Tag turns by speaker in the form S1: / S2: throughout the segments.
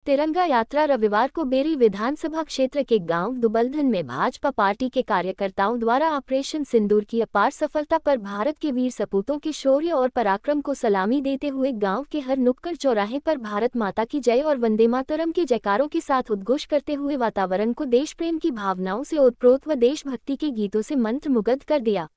S1: तिरंगा यात्रा रविवार को बेरी विधानसभा क्षेत्र के गांव दुबलधन में भाजपा पार्टी के कार्यकर्ताओं द्वारा ऑपरेशन सिंदूर की अपार सफलता पर भारत के वीर सपूतों के शौर्य और पराक्रम को सलामी देते हुए गांव के हर नुक्कड़ चौराहे पर भारत माता की जय और वंदे मातरम के जयकारों के साथ उद्घोष करते हुए वातावरण को देश प्रेम की भावनाओं से ओतप्रोत व देशभक्ति के गीतों से मंत्रमुग्ध कर दिया।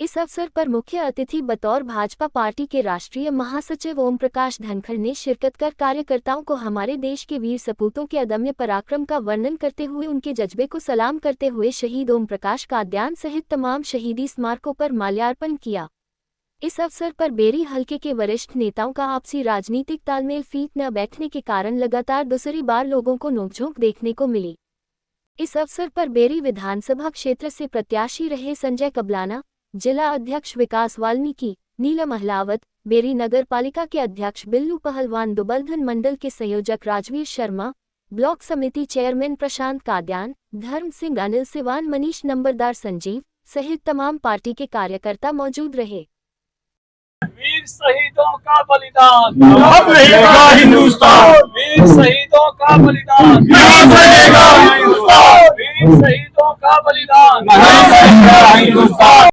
S1: इस अवसर पर मुख्य अतिथि बतौर भाजपा पार्टी के राष्ट्रीय महासचिव ओम प्रकाश धनखड़ ने शिरकत कर कार्यकर्ताओं को हमारे देश के वीर सपूतों के अदम्य पराक्रम का वर्णन करते हुए उनके जज्बे को सलाम करते हुए शहीद ओम प्रकाश काद्यान सहित तमाम शहीदी स्मारकों पर माल्यार्पण किया। इस अवसर पर बेरी हलके के वरिष्ठ नेताओं का आपसी राजनीतिक तालमेल फीट न बैठने के कारण लगातार दूसरी बार लोगों को नोकझोंक देखने को मिली। इस अवसर पर बेरी विधानसभा क्षेत्र से प्रत्याशी रहे संजय कबलाना, जिला अध्यक्ष विकास वाल्मीकि, नीलम अहलावत, बेरी नगर पालिका के अध्यक्ष बिल्लू पहलवान, दुबलधन मंडल के संयोजक राजवीर शर्मा, ब्लॉक समिति चेयरमैन प्रशांत काद्यान, धर्म सिंह, अनिल सिवान, मनीष नंबरदार, संजीव सहित तमाम पार्टी के कार्यकर्ता मौजूद रहे।
S2: वीर शहीदों का बलिदान
S3: अब रहेगा हिंदुस्तान,
S2: वीर शहीदों का बलिदान
S3: यहाँ रहेगा हिंदुस्तान,
S2: वीर शहीदों का बलिदान
S3: यहाँ रहेगा हिंदुस्तान।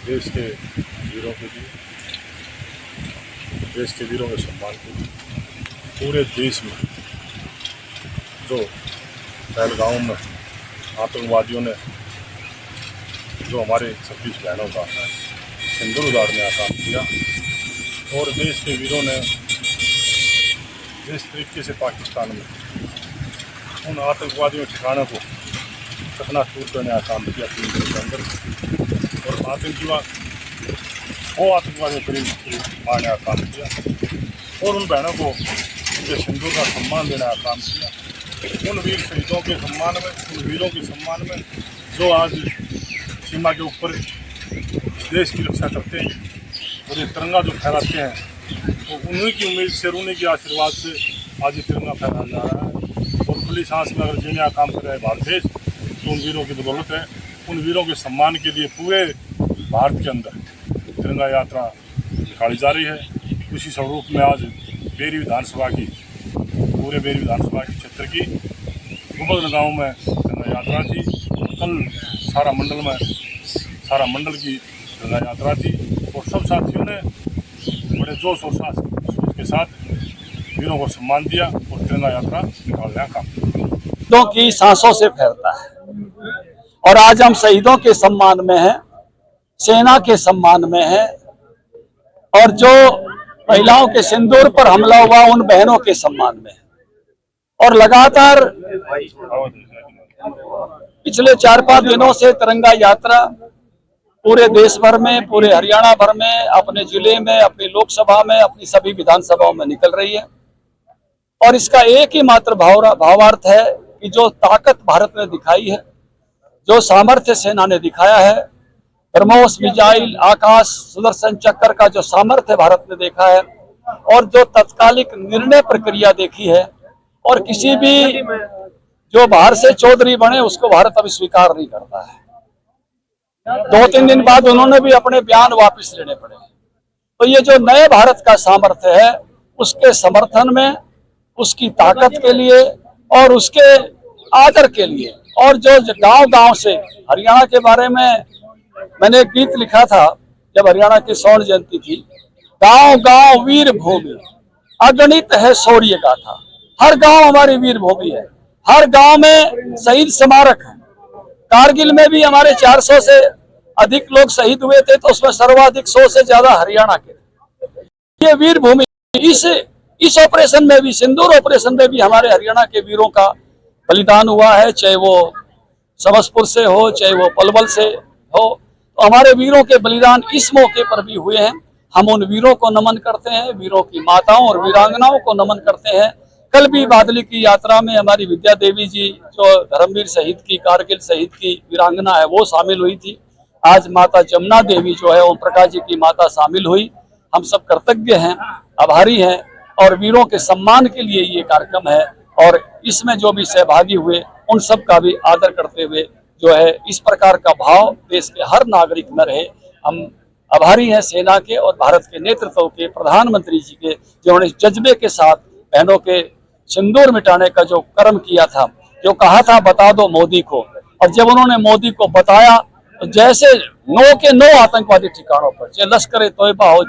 S4: देश के वीरों के लिए, देश के वीरों के सम्मान के लिए पूरे देश में जो पहलगाम में आतंकवादियों ने जो हमारे 26 बहनों का सिंदूर उड़ाने का काम किया और देश के वीरों ने जिस तरीके से पाकिस्तान में उन आतंकवादियों ठिकानों को चकनाचूर करने का काम किया 3 दिन के अंदर और आतंकवाद वो आतंकवादियों को मारने का काम किया और उन बहनों को उनके सिंदूर का सम्मान देने का काम किया। उन वीर शहीदों के सम्मान में, उन वीरों के सम्मान में जो आज सीमा के ऊपर देश की रक्षा करते हैं और ये तिरंगा जो फहराते हैं तो उन्हीं की उम्मीद से, उन्हीं के आशीर्वाद से आज ये तिरंगा फहराया जा रहा है और खुली सांस में अगर जीने का काम कर रहा है भारत देश तो उन वीरों की बदौलत है। उन वीरों के सम्मान के लिए पूरे भारत के अंदर तिरंगा यात्रा निकाली जा रही है। उसी स्वरूप में आज बेरी विधानसभा की, पूरे बेरी विधानसभा के क्षेत्र की दुबलधन गाँव में तिरंगा यात्रा थी। कल सारा मंडल की तिरंगा यात्रा थी और सब साथियों ने बड़े जोश और साहस के साथ वीरों को सम्मान दिया और तिरंगा यात्रा निकालने का काम।
S5: शहीदों की सांसों से फैलता है और आज हम शहीदों के सम्मान में हैं, सेना के सम्मान में हैं और जो महिलाओं के सिंदूर पर हमला हुआ उन बहनों के सम्मान में है। और लगातार पिछले 4-5 दिनों से तिरंगा यात्रा पूरे देश भर में, पूरे हरियाणा भर में, अपने जिले में, अपनी लोकसभा में, अपनी सभी विधानसभाओं में निकल रही है और इसका एक ही मात्र भावार्थ है कि जो ताकत भारत ने दिखाई है, जो सामर्थ्य सेना ने दिखाया है, ब्रह्मोस मिसाइल, आकाश सुदर्शन चक्र का जो सामर्थ्य भारत ने देखा है और जो तत्कालिक निर्णय प्रक्रिया देखी है और किसी भी जो बाहर से चौधरी बने उसको भारत अभी स्वीकार नहीं करता है। 2-3 दिन बाद उन्होंने भी अपने बयान वापस लेने पड़े। तो ये जो नए भारत का सामर्थ्य है उसके समर्थन में, उसकी ताकत के लिए और उसके आदर के लिए और जो गांव-गांव से हरियाणा के बारे में मैंने एक गीत लिखा था जब हरियाणा की स्वर्ण जयंती थी, गांव-गांव वीर भूमि अगणित है शौर्य गाथा। हर गांव हमारी वीर भूमि है, हर गांव में शहीद स्मारक है। कारगिल में भी हमारे 400 से अधिक लोग शहीद हुए थे तो उसमें सर्वाधिक 100 से ज्यादा हरियाणा के थे। ये वीर भूमि, इस ऑपरेशन में भी, सिंदूर ऑपरेशन में भी हमारे हरियाणा के वीरों का बलिदान हुआ है, चाहे वो समसपुर से हो, चाहे वो पलवल से हो। तो हमारे वीरों के बलिदान इस मौके पर भी हुए हैं। हम उन वीरों को नमन करते हैं, वीरों की माताओं और वीरांगनाओं को नमन करते हैं। कल भी बादली की यात्रा में हमारी विद्या देवी जी जो धर्मवीर शहीद की, कारगिल शहीद की वीरांगना है, वो शामिल हुई थी। आज माता जमुना देवी जो है ओम प्रकाश जी की माता शामिल हुई। हम सब कृतज्ञ हैं, आभारी हैं और वीरों के सम्मान के लिए ये कार्यक्रम है और इसमें जो भी सहभागी हुए उन सब का भी आदर करते हुए जो है इस प्रकार का भाव देश के हर नागरिक में रहे, हम आभारी हैं सेना के और भारत के नेतृत्व के, प्रधानमंत्री जी के, जिन्होंने जज्बे के साथ बहनों के सिंदूर मिटाने का जो कर्म किया था, जो कहा था बता दो मोदी को, और जब उन्होंने मोदी को बताया तो जैसे 9 के 9 आतंकवादी ठिकानों पर, चाहे लश्कर ए तोयबा हो,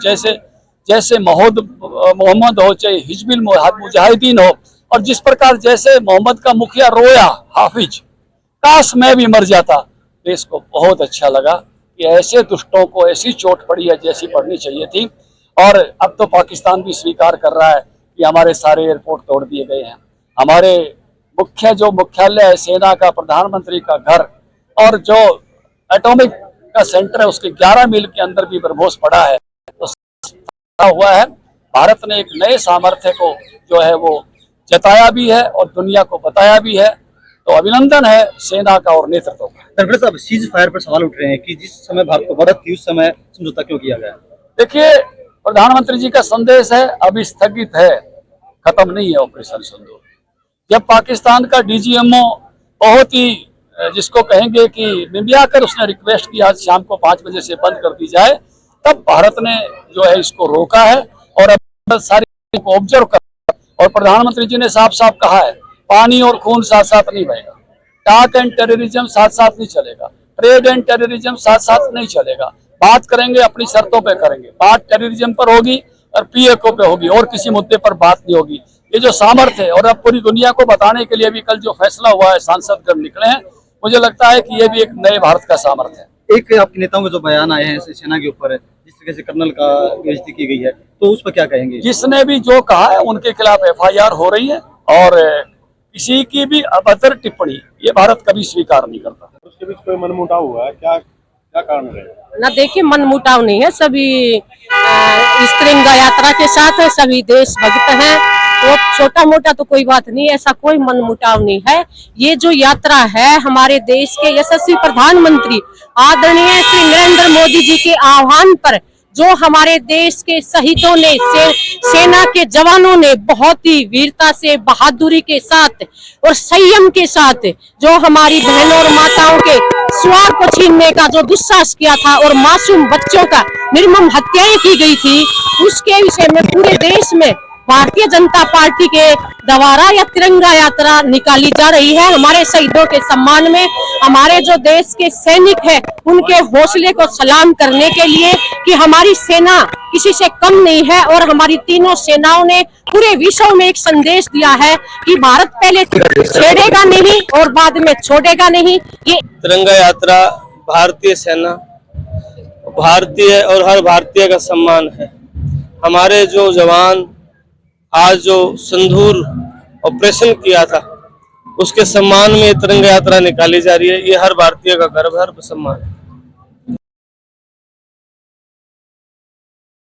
S5: जैसे मोहम्मद हो, चाहे हिजबुल मुजाहिदीन हो, और जिस प्रकार जैसे मोहम्मद का मुखिया रोया हाफिज, काश मैं भी मर जाता। देश को बहुत अच्छा लगा कि ऐसे दुष्टों को ऐसी चोट पड़ी है जैसी पड़नी चाहिए थी। और अब तो पाकिस्तान भी स्वीकार कर रहा है कि हमारे सारे एयरपोर्ट तोड़ दिए गए हैं, हमारे मुख्यालय है सेना का, प्रधानमंत्री का घर, और जो एटॉमिक का सेंटर है उसके 11 मील के अंदर भी ब्रह्मोस पड़ा है। तो हुआ है, भारत ने एक नए सामर्थ्य को जो है वो जताया भी है और दुनिया को बताया भी है। तो अभिनंदन है सेना का और नेतृत्व का।
S6: धनखड़ साहब, सीज फायर पर सवाल उठ रहे हैं कि जिस समय भारत को मदद थी उस समय समझौता क्यों किया गया?
S5: देखिए, प्रधानमंत्री जी का संदेश है अभी स्थगित है, खत्म नहीं है ऑपरेशन सिंदूर। जब पाकिस्तान का डीजीएमओ बहुत ही जिसको कहेंगे कि निंबिया कर उसने रिक्वेस्ट की आज शाम को 5 बजे से बंद कर दी जाए, तब भारत ने जो है इसको रोका है और अब सारी को ऑब्जर्व कर, और प्रधानमंत्री जी ने साफ साफ कहा है पानी और खून साथ साथ नहीं बहेगा, टाक एंड टेररिज्म साथ साथ नहीं चलेगा, ट्रेड एंड टेररिज्म साथ साथ नहीं चलेगा। बात करेंगे अपनी शर्तों पे करेंगे, बात टेररिज्म पर होगी और पीएको पे होगी, और किसी मुद्दे पर बात नहीं होगी। ये जो सामर्थ्य है, और अब पूरी दुनिया को बताने के लिए भी कल जो फैसला हुआ है, सांसदगण निकले हैं, मुझे लगता है कि ये भी एक नए भारत का सामर्थ्य है।
S6: एक आपके नेताओं के जो बयान आए हैं सेना के ऊपर, जिस तरह से कर्नल का बेइज्जती की गई है, तो उस पर क्या कहेंगे?
S5: जिसने भी जो कहा है उनके खिलाफ FIR हो रही है, और किसी की भी अभद्र टिप्पणी ये भारत कभी स्वीकार नहीं करता।
S4: उसके बीच कोई मनमुटाव हुआ है क्या? क्या कारण रहे?
S7: ना देखिए, मनमुटाव नहीं है, सभी इस तिरंगा यात्रा के साथ है, सभी देशभक्त हैं, वो छोटा मोटा तो कोई बात नहीं, ऐसा कोई मनमुटाव नहीं है। ये जो यात्रा है हमारे देश के यशस्वी प्रधानमंत्री आदरणीय श्री नरेंद्र मोदी जी के आह्वान पर, जो हमारे देश के शहीदों ने, सेना के जवानों ने बहुत ही वीरता से, बहादुरी के साथ और संयम के साथ जो हमारी बहनों और माताओं के स्वार को छीनने का जो दुस्साहस किया था और मासूम बच्चों का निर्मम हत्याएं की गई थी, उसके विषय में पूरे देश में भारतीय जनता पार्टी के द्वारा या तिरंगा यात्रा निकाली जा रही है। हमारे शहीदों के सम्मान में, हमारे जो देश के सैनिक हैं उनके हौसले को सलाम करने के लिए कि हमारी सेना किसी से कम नहीं है, और हमारी तीनों सेनाओं ने पूरे विश्व में एक संदेश दिया है कि भारत पहले छेड़ेगा नहीं और बाद में छोड़ेगा नहीं। ये
S8: तिरंगा यात्रा भारतीय सेना, भारतीय और हर भारतीय का सम्मान है। हमारे जो जवान आज जो सिंदूर ऑपरेशन किया था उसके सम्मान में तिरंगा यात्रा निकाली जा रही है। ये हर भारतीय का गर्व है, हर सम्मान है।